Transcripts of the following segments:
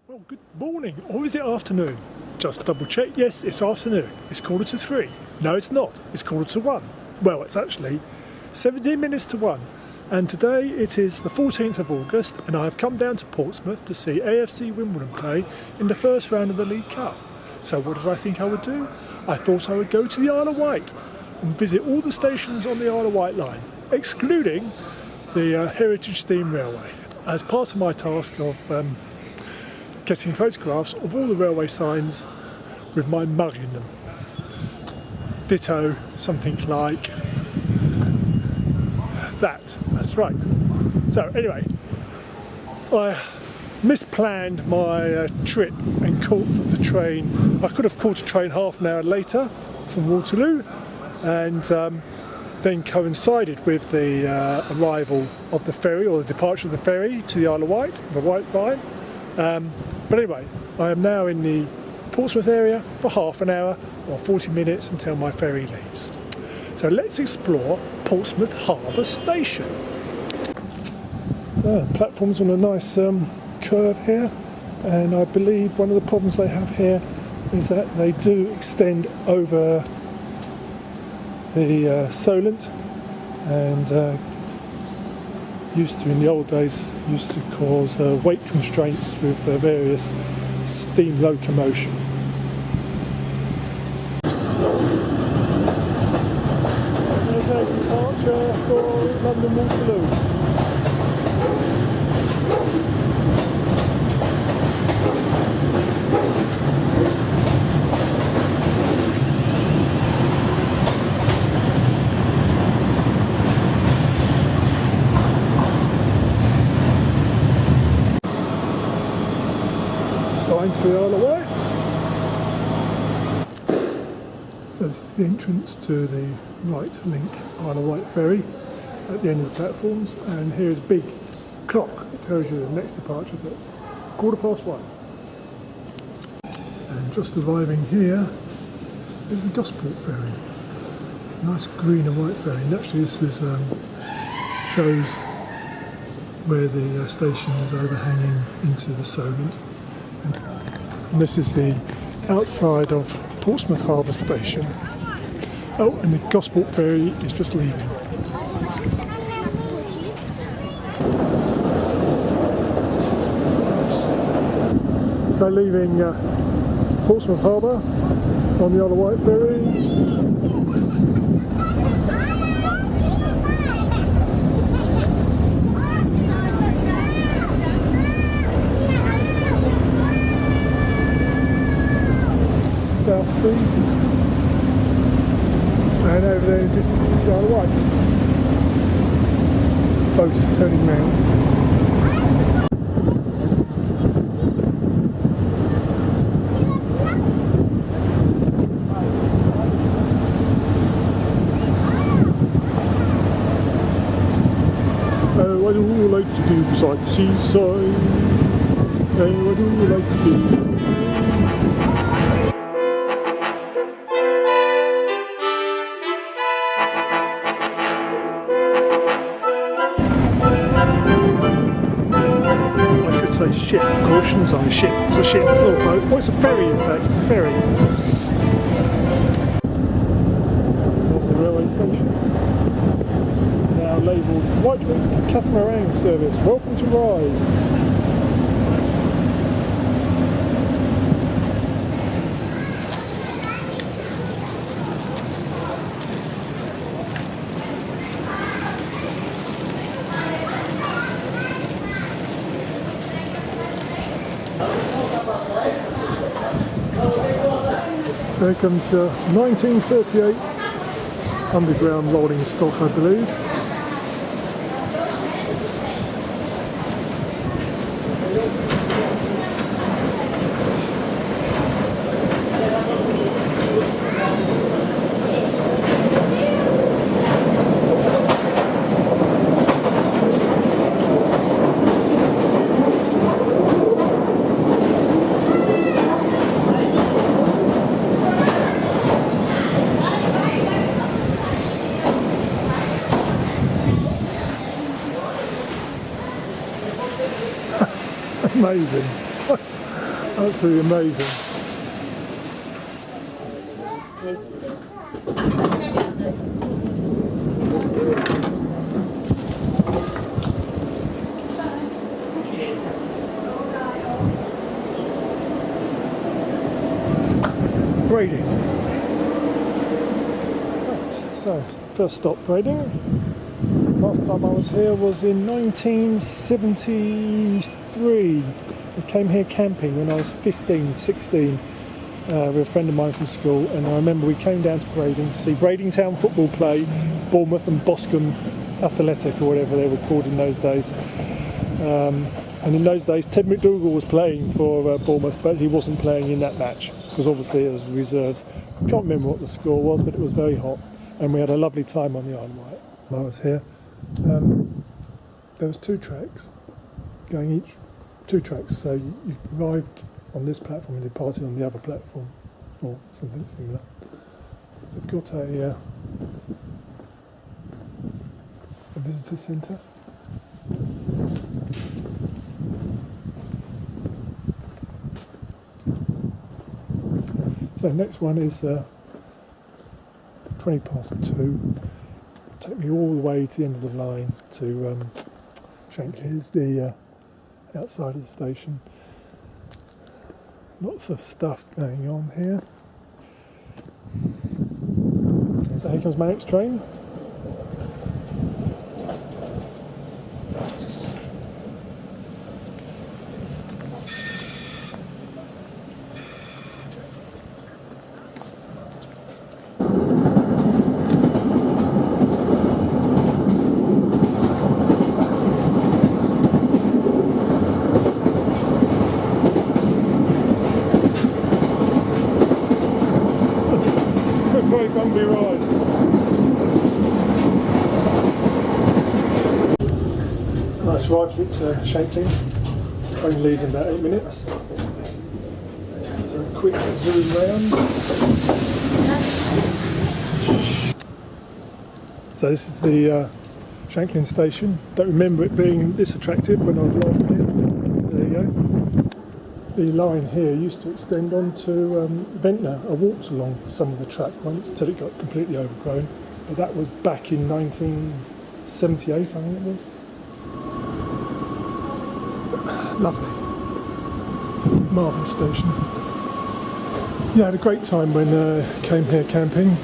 Well, good morning, or is it afternoon? Just double check, yes, it's afternoon. It's 3:15. No, it's not, it's 1:45. Well, it's actually 17 minutes to 1. And today it is the 14th of August, and I have come down to Portsmouth to see AFC Wimbledon play in the first round of the League Cup. So what did I think I would do? I thought I would go to the Isle of Wight and visit all the stations on the Isle of Wight line, excluding the Heritage Steam Railway, as part of my task of getting photographs of all the railway signs with my mug in them. Ditto something like that. That's right. So anyway, I misplanned my trip and caught the train. I could have caught a train half an hour later from Waterloo, and then coincided with the arrival of the ferry, or the departure of the ferry to the Isle of Wight, the Wight line. But anyway, I am now in the Portsmouth area for half an hour or 40 minutes until my ferry leaves. So let's explore Portsmouth Harbour Station. So the platform's on a nice curve here, and I believe one of the problems they have here is that they do extend over the Solent, and used to, in the old days, used to cause weight constraints with various steam locomotion. There's a departure for London Waterloo. Sign to the Isle of Wight. So this is the entrance to the Right Link Isle of Wight ferry at the end of the platforms, and here is a big clock that tells you the next departure is at 1:15. And just arriving here is the Gosport ferry. Nice green and white ferry, and actually this is, shows where the station is overhanging into the Solent. And this is the outside of Portsmouth Harbour Station. Oh, and the Gosport ferry is just leaving. So leaving Portsmouth Harbour on the Isle of Wight ferry. South Sea, and over there in the distance is the Isle of Wight. Boat is turning round. What do you like to do besides seaside? What do you like to do? Say ship, of course, shouldn't I? Ship. It's a ship, it's not a boat. Well, it's a ferry, in fact. A ferry. There's the railway station. Now labelled Wight Catamaran service. Welcome to ride. So here comes 1938 underground rolling stock, I believe. Amazing. Absolutely amazing. Grading. Right, so first stop grading. Last time I was here was in 1973. I came here camping when I was 15, 16 with a friend of mine from school, and I remember we came down to Brading to see Brading Town football play Bournemouth and Boscombe Athletic, or whatever they were called in those days. And in those days Ted McDougall was playing for Bournemouth, but he wasn't playing in that match because obviously it was reserves. I can't remember what the score was, but it was very hot, and we had a lovely time on the Isle of Wight when I was here. There was two tracks going each, two tracks, so you arrived on this platform and departed on the other platform, or something similar. They've got a visitor centre. So next one is 2:20. Take me all the way to the end of the line to Shankly. Here's the outside of the station. Lots of stuff going on here. So here comes my next train. Very bumpy ride. Right, arrived at Shankly. Train leaves in about 8 minutes. So a quick zoom round. So this is the Shanklin station. Don't remember it being this attractive when I was last here. There you go. The line here used to extend onto Ventnor. I walked along some of the track once until it got completely overgrown, but that was back in 1978, I think it was. Lovely. Marvellous station. Yeah, I had a great time when I came here camping.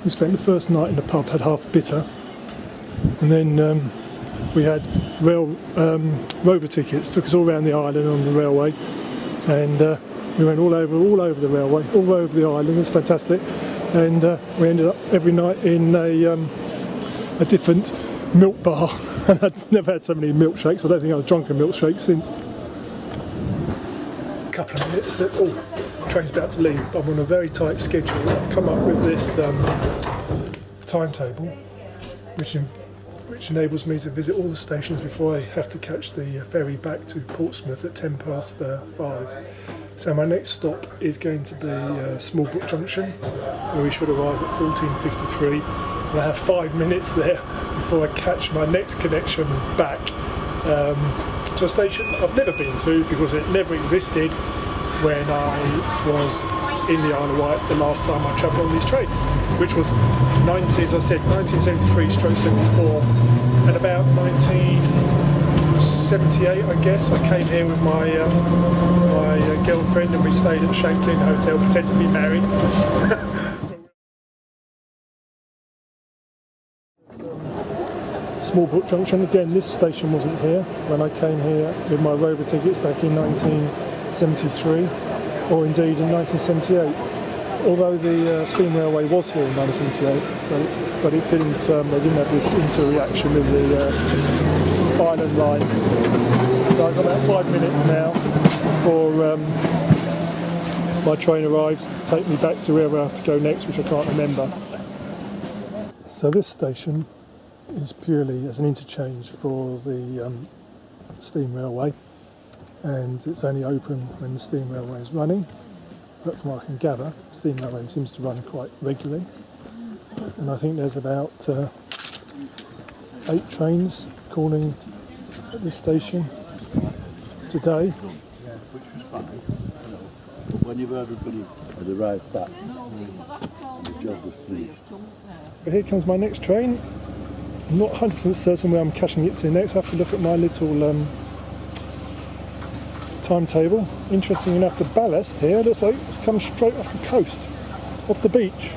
We spent the first night in the pub, had half bitter, and then we had rover tickets, took us all around the island on the railway, and we went all over the railway, all over the island. It was fantastic, and we ended up every night in a different milk bar, and I'd never had so many milkshakes. I don't think I've drunk a milkshake since. A couple of minutes, the train's about to leave, but I'm on a very tight schedule. I've come up with this timetable, which enables me to visit all the stations before I have to catch the ferry back to Portsmouth at 5:10. So my next stop is going to be Smallbrook Junction, where we should arrive at 14:53, and I have 5 minutes there before I catch my next connection back to a station I've never been to because it never existed when I was in the Isle of Wight the last time I travelled on these trains, which was 1973/74, and about 1978, I guess. I came here with my girlfriend, and we stayed at Shanklin Hotel, pretended to be married. Smallbrook Junction again. This station wasn't here when I came here with my rover tickets back in 1973. Or indeed in 1978, although the steam railway was here in 1978, but it didn't. They didn't have this inter-reaction with the island line. So I've got about 5 minutes now before my train arrives to take me back to wherever I have to go next, which I can't remember. So this station is purely as an interchange for the steam railway, and it's only open when the steam railway is running, but from what I can gather, the steam railway seems to run quite regularly, and I think there's about 8 trains calling at this station, today. Which was fine, you know. But when you've everybody had arrived back, the job was finished. Here comes my next train. I'm not 100% certain where I'm catching it to next. I have to look at my little timetable. Interesting enough, the ballast here looks like it's come straight off the coast, off the beach.